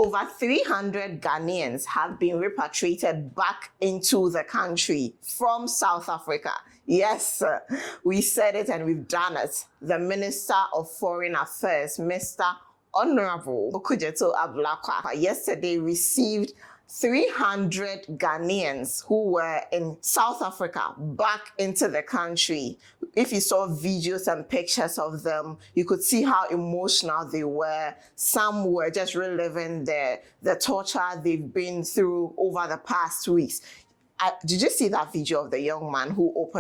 Over 300 Ghanaians have been repatriated back into the country from South Africa. Yes, we said it and we've done it. The Minister of Foreign Affairs, Mr. Honorable Okujeto Ablakwa, yesterday received 300 Ghanaians who were in South Africa back into the country. If you saw videos and pictures of them, you could see how emotional they were. Some were just reliving the torture they've been through over the past weeks. Did you see that video of the young man who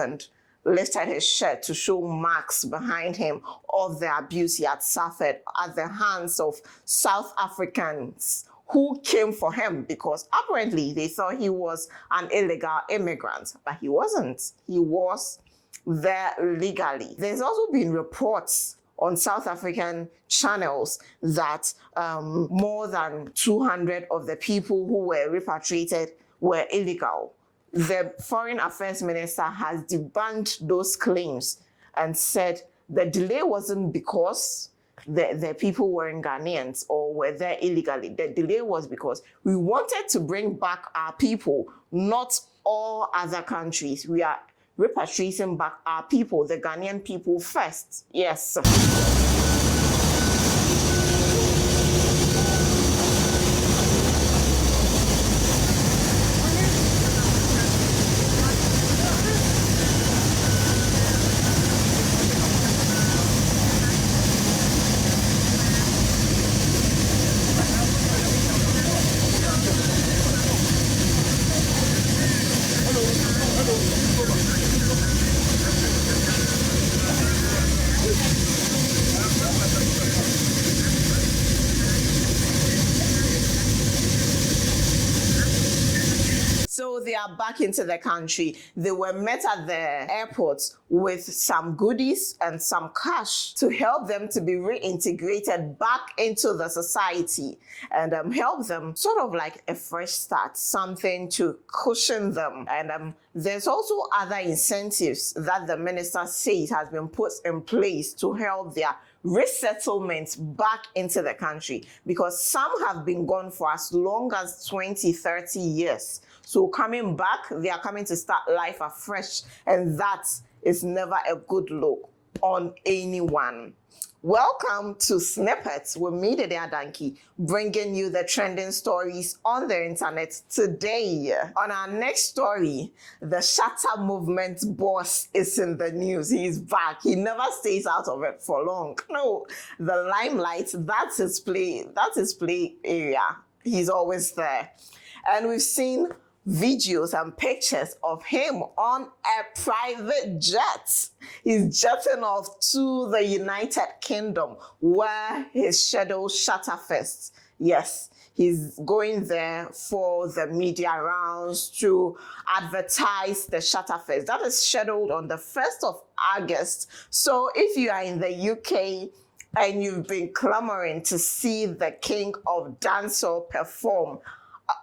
lifted his shirt to show marks behind him of the abuse he had suffered at the hands of South Africans who came for him because apparently they thought he was an illegal immigrant, but he wasn't. He was there legally. There's also been reports on South African channels that more than 200 of the people who were repatriated were illegal. The Foreign Affairs Minister has debunked those claims and said the delay wasn't because the people weren't Ghanaians or were there illegally. The delay was because we wanted to bring back our people, not all other countries. We are repatriating back our people, the Ghanaian people first. Yes. So they are back into the country. They were met at the airport with some goodies and some cash to help them to be reintegrated back into the society and help them sort of like a fresh start, something to cushion them. And there's also other incentives that the minister says has been put in place to help their resettlement back into the country, because some have been gone for as long as 20, 30 years. So coming back, they are coming to start life afresh, and that is never a good look on anyone. Welcome to Snippets with me, Dede Adanki, bringing you the trending stories on the internet today. On our next story, the Shatter movement boss is in the news. He's back. He never stays out of it for long. No, the limelight, that's his play area. He's always there. And we've seen videos and pictures of him on a private jet. He's jetting off to the United Kingdom where his scheduled Shatterfest. Yes, he's going there for the media rounds to advertise the Shatterfest. That is scheduled on the 1st of August. So if you are in the UK and you've been clamoring to see the King of Dancehall perform,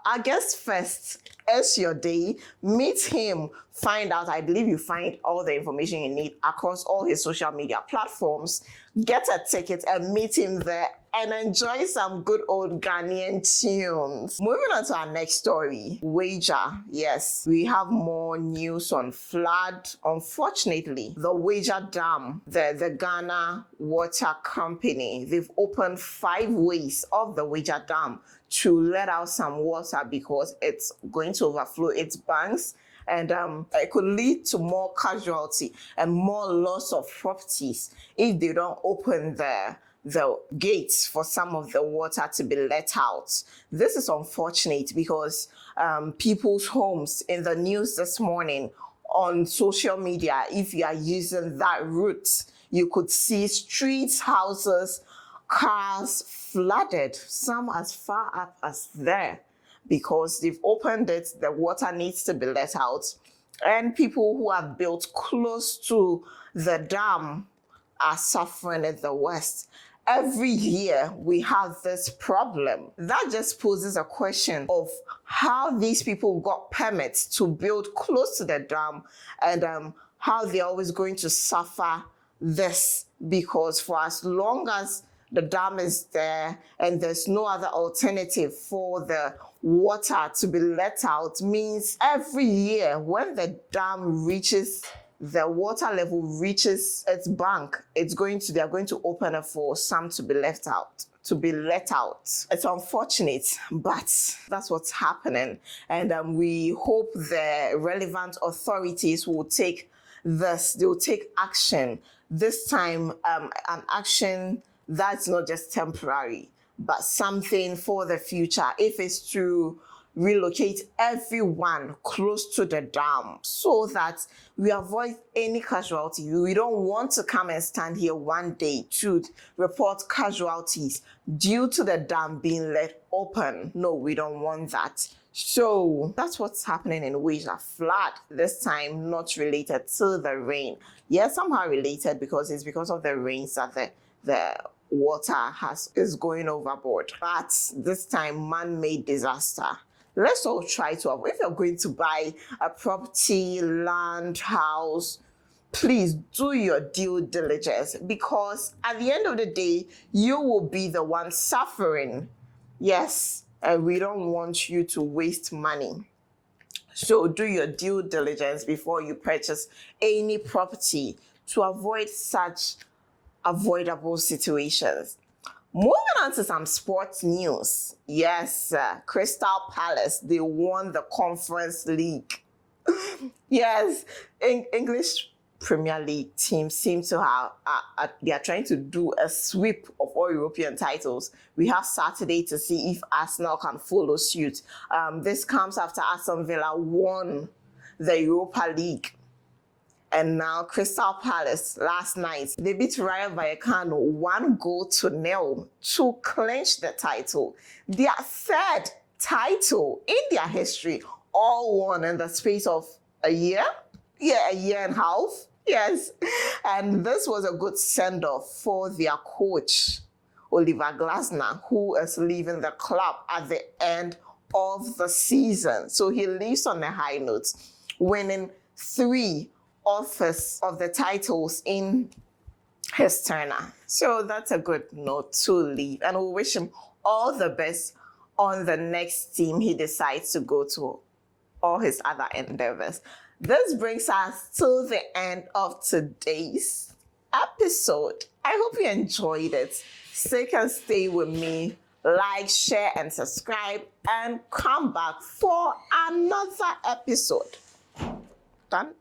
August 1st is your day. Meet him, find out. I believe you find all the information you need across all his social media platforms. Get a ticket and meet him there and enjoy some good old Ghanaian tunes. Moving on to our next story, Wager. Yes, we have more news on flood. Unfortunately, the Wager Dam, the Ghana Water Company, they've opened 5 ways of the Wager Dam to let out some water because it's going to overflow its banks, and it could lead to more casualty and more loss of properties if they don't open the gates for some of the water to be let out. This is unfortunate because people's homes, in the news this morning on social media, if you are using that route, you could see streets, houses, cars flooded, some as far up as there, because they've opened it, the water needs to be let out, and people who have built close to the dam are suffering in the West. Every year we have this problem. That just poses a question of how these people got permits to build close to the dam, and how they're always going to suffer this, because for as long as the dam is there and there's no other alternative for the water to be let out, means every year when the dam reaches, the water level reaches its bank, they're going to open it for some to be let out. It's unfortunate, but that's what's happening. And we hope the relevant authorities will take they'll take action. This time, an action that's not just temporary, but something for the future. If it's to relocate everyone close to the dam so that we avoid any casualty. We don't want to come and stand here one day to report casualties due to the dam being let open. No, we don't want that. So that's what's happening in Weija. Flood, this time not related to the rain. Yes, somehow related because it's because of the rains that the water is going overboard. But this time, man-made disaster. Let's all try to avoid. If you're going to buy a property, land, house, please do your due diligence, because at the end of the day, you will be the one suffering. Yes, and we don't want you to waste money. So do your due diligence before you purchase any property to avoid such avoidable situations. Moving on to some sports news. Yes, Crystal Palace, they won the Conference League. Yes, English Premier League teams seem to have, they are trying to do a sweep of all European titles. We have Saturday to see if Arsenal can follow suit. This comes after Aston Villa won the Europa League. And now Crystal Palace last night, they beat Rayo Vallecano 1-0 to clinch the title. Their third title in their history, all won in the space of a year? Yeah, a year and a half. Yes. And this was a good send-off for their coach, Oliver Glasner, who is leaving the club at the end of the season. So he leaves on a high note, winning 3 of the titles in his tenure. So that's a good note to leave. And we wish him all the best on the next team he decides to go to, all his other endeavors. This brings us to the end of today's episode. I hope you enjoyed it. Stick and stay with me. Like, share, and subscribe, and come back for another episode. Done?